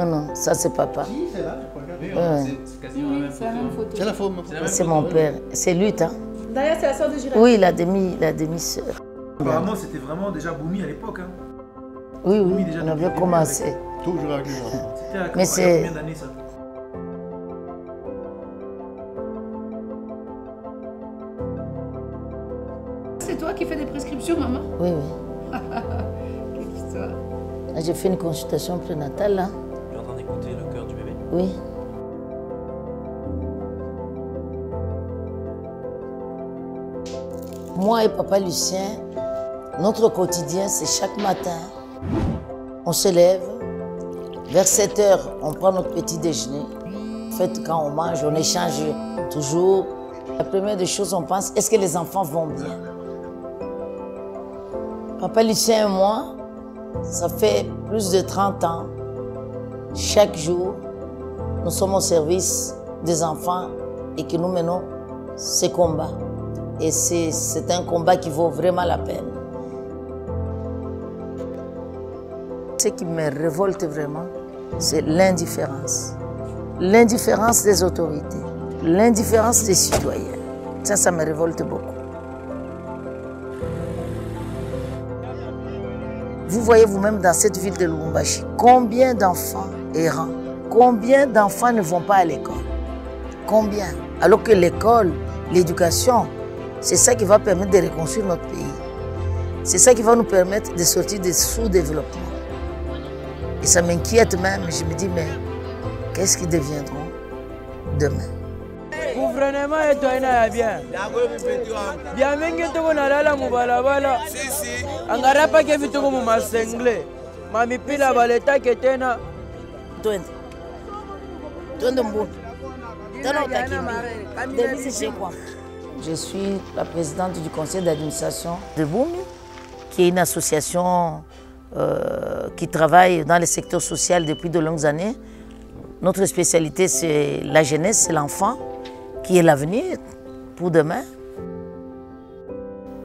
Non, non, ça c'est papa. Si, c'est là, je crois. C'est quasiment la même photo. C'est la photo. C'est mon père. C'est lui, hein? D'ailleurs, c'est la soeur de Girac. Oui, la demi-sœur. Apparemment, c'était vraiment déjà Boumi à l'époque. Hein. Oui, Boumi, oui, déjà on depuis avait le début commencé. avec- Toujours avec les enfants. C'était à Mais c'est- combien d'années ça? C'est toi qui fais des prescriptions, maman? Oui, oui. Quelle histoire. Là, j'ai fait une consultation prénatale, là. Tu es en train d'écouter le cœur du bébé. Oui. Moi et papa Lucien, notre quotidien, c'est chaque matin, on se lève, vers 7 heures, on prend notre petit déjeuner. En fait, quand on mange, on échange toujours. La première des choses, on pense, est-ce que les enfants vont bien? Papa Lucien et moi, ça fait plus de 30 ans. Chaque jour, nous sommes au service des enfants et que nous menons ces combats. Et c'est un combat qui vaut vraiment la peine. Ce qui me révolte vraiment, c'est l'indifférence. L'indifférence des autorités, l'indifférence des citoyens. Ça me révolte beaucoup. Vous voyez vous-même dans cette ville de Lubumbashi, combien d'enfants errants, combien d'enfants ne vont pas à l'école? Combien? Alors que l'école, l'éducation, c'est ça qui va permettre de reconstruire notre pays. C'est ça qui va nous permettre de sortir des sous-développements. Et ça m'inquiète même, je me dis, mais qu'est-ce qu'ils deviendront demain? Gouvernement est bien. Bien mingi tuko nalala mubalabala. Angara pa ke vituko mu masengle. Mami pila baleta ke tena. Twende. Twende Mbundu. Tena utakimbi. Devise chez quoi? Je suis la présidente du conseil d'administration de Boumi, qui est une association qui travaille dans le secteur social depuis de longues années. Notre spécialité, c'est la jeunesse, c'est l'enfant, qui est l'avenir pour demain.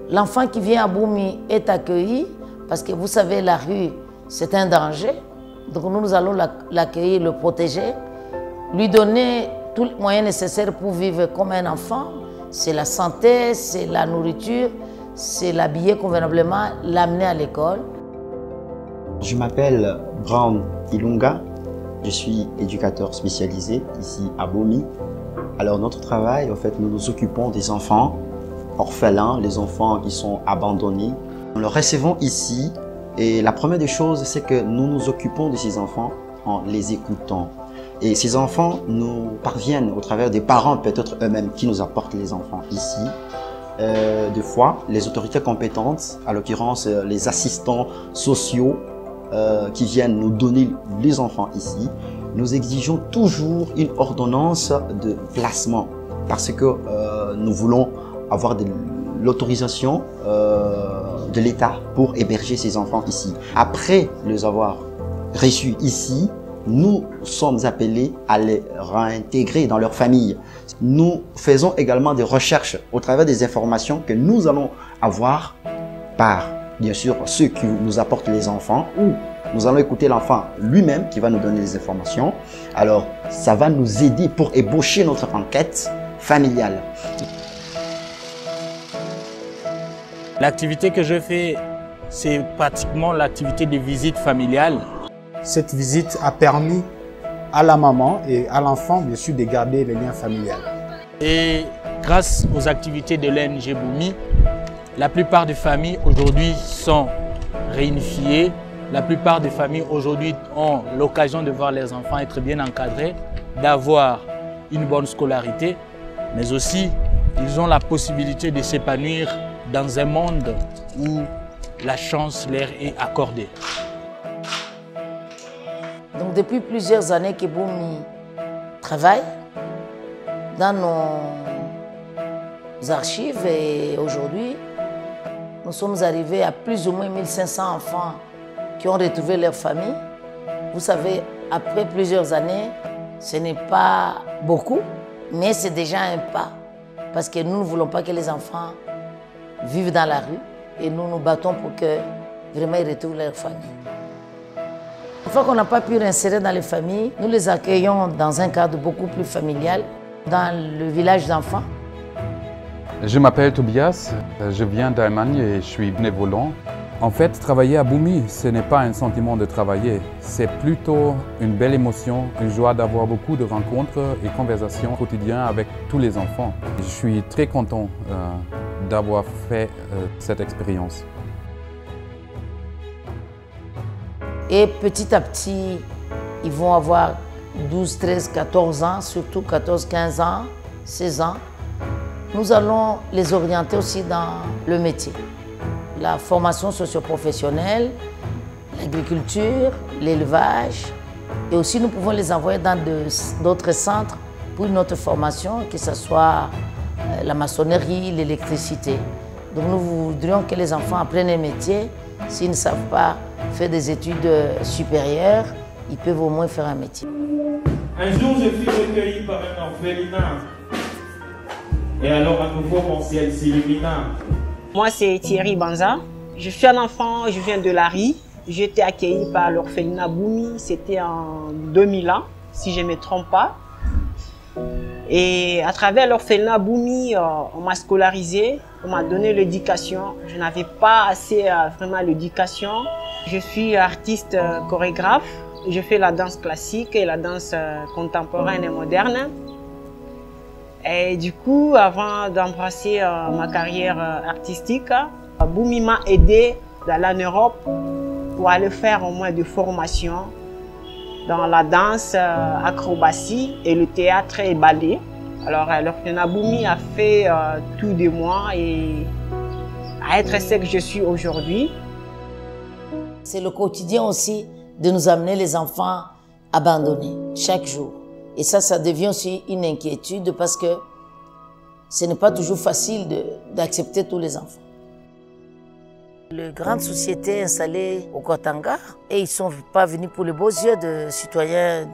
L'enfant qui vient à Boumi est accueilli parce que vous savez, la rue, c'est un danger. Donc nous allons l'accueillir, le protéger, lui donner tous les moyens nécessaires pour vivre comme un enfant. C'est la santé, c'est la nourriture, c'est l'habiller convenablement, l'amener à l'école. Je m'appelle Brown Ilunga, je suis éducateur spécialisé ici à Boumi. Alors notre travail, en fait, nous nous occupons des enfants orphelins, les enfants qui sont abandonnés. Nous les recevons ici et la première des choses, c'est que nous nous occupons de ces enfants en les écoutant. Et ces enfants nous parviennent au travers des parents, peut-être eux-mêmes, qui nous apportent les enfants ici. Des fois, les autorités compétentes, à l'occurrence les assistants sociaux qui viennent nous donner les enfants ici, nous exigeons toujours une ordonnance de placement parce que nous voulons avoir l'autorisation de l'État pour héberger ces enfants ici. Après les avoir reçus ici, nous sommes appelés à les réintégrer dans leur famille. Nous faisons également des recherches au travers des informations que nous allons avoir par, bien sûr, ceux qui nous apportent les enfants, ou nous allons écouter l'enfant lui-même qui va nous donner les informations. Alors, ça va nous aider pour ébaucher notre enquête familiale. L'activité que je fais, c'est pratiquement l'activité de visite familiale. Cette visite a permis à la maman et à l'enfant, bien sûr, de garder le lien familial. Et grâce aux activités de l'ONG Boumi, la plupart des familles aujourd'hui sont réunifiées. La plupart des familles aujourd'hui ont l'occasion de voir leurs enfants être bien encadrés, d'avoir une bonne scolarité, mais aussi ils ont la possibilité de s'épanouir dans un monde où la chance leur est accordée. Donc depuis plusieurs années que Boumi travaille dans nos archives et aujourd'hui, nous sommes arrivés à plus ou moins 1500 enfants qui ont retrouvé leur famille. Vous savez, après plusieurs années, ce n'est pas beaucoup, mais c'est déjà un pas. Parce que nous ne voulons pas que les enfants vivent dans la rue et nous nous battons pour que vraiment ils retrouvent leur famille. Une fois qu'on n'a pas pu réinsérer dans les familles, nous les accueillons dans un cadre beaucoup plus familial, dans le village d'enfants. Je m'appelle Tobias, je viens d'Allemagne et je suis bénévolant. En fait, travailler à Boumi, ce n'est pas un sentiment de travailler, c'est plutôt une belle émotion, une joie d'avoir beaucoup de rencontres et conversations quotidiennes avec tous les enfants. Je suis très content d'avoir fait cette expérience. Et petit à petit, ils vont avoir 12, 13, 14 ans, surtout 14, 15 ans, 16 ans. Nous allons les orienter aussi dans le métier. La formation socio-professionnelle, l'agriculture, l'élevage. Et aussi, nous pouvons les envoyer dans d'autres centres pour une autre formation, que ce soit la maçonnerie, l'électricité. Donc nous voudrions que les enfants apprennent un métier. S'ils ne savent pas faire des études supérieures, ils peuvent au moins faire un métier. Un jour, je fus recueilli par un orphelinat. Et alors, à nouveau, mon ciel s'illumina. Moi, c'est Thierry Banza. Je suis un enfant, je viens de Lari. J'ai été accueilli par l'orphelinat Boumi. C'était en 2001, si je ne me trompe pas. Et à travers l'orphelinat Boumi, on m'a scolarisé, on m'a donné l'éducation. Je n'avais pas assez vraiment l'éducation. Je suis artiste chorégraphe. Je fais la danse classique et la danse contemporaine et moderne. Et du coup, avant d'embrasser ma carrière artistique, Boumi m'a aidé d'aller en Europe pour aller faire au moins des formations dans la danse, acrobatie et le théâtre et ballet. Alors, l'orphelinat Boumi a fait tout de moi et à être ce que je suis aujourd'hui. C'est le quotidien aussi de nous amener les enfants abandonnés chaque jour. Et ça devient aussi une inquiétude parce que ce n'est pas toujours facile d'accepter tous les enfants. Les grandes sociétés installées au Katanga, et ils ne sont pas venus pour les beaux yeux de citoyens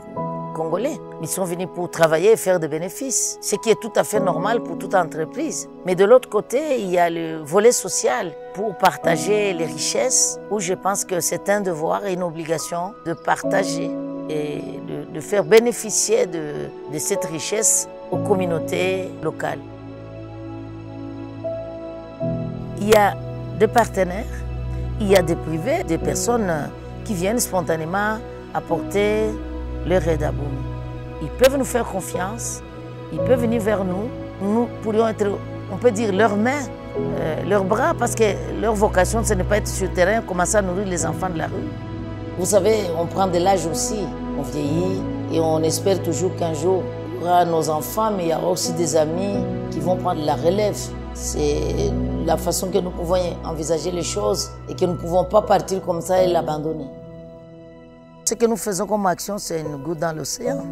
congolais. Ils sont venus pour travailler et faire des bénéfices, ce qui est tout à fait normal pour toute entreprise. Mais de l'autre côté, il y a le volet social pour partager les richesses, où je pense que c'est un devoir et une obligation de partager et de faire bénéficier de cette richesse aux communautés locales. Il y a des partenaires, il y a des privés, des personnes qui viennent spontanément apporter leur aide à Boumi. Ils peuvent nous faire confiance, ils peuvent venir vers nous. Nous pourrions être, on peut dire, leurs mains, leurs bras, parce que leur vocation, ce n'est pas être sur le terrain, commencer à nourrir les enfants de la rue. Vous savez, on prend de l'âge aussi, on vieillit et on espère toujours qu'un jour, il y aura nos enfants, mais il y aura aussi des amis qui vont prendre la relève. C'est la façon que nous pouvons envisager les choses et que nous ne pouvons pas partir comme ça et l'abandonner. Ce que nous faisons comme action, c'est une goutte dans l'océan.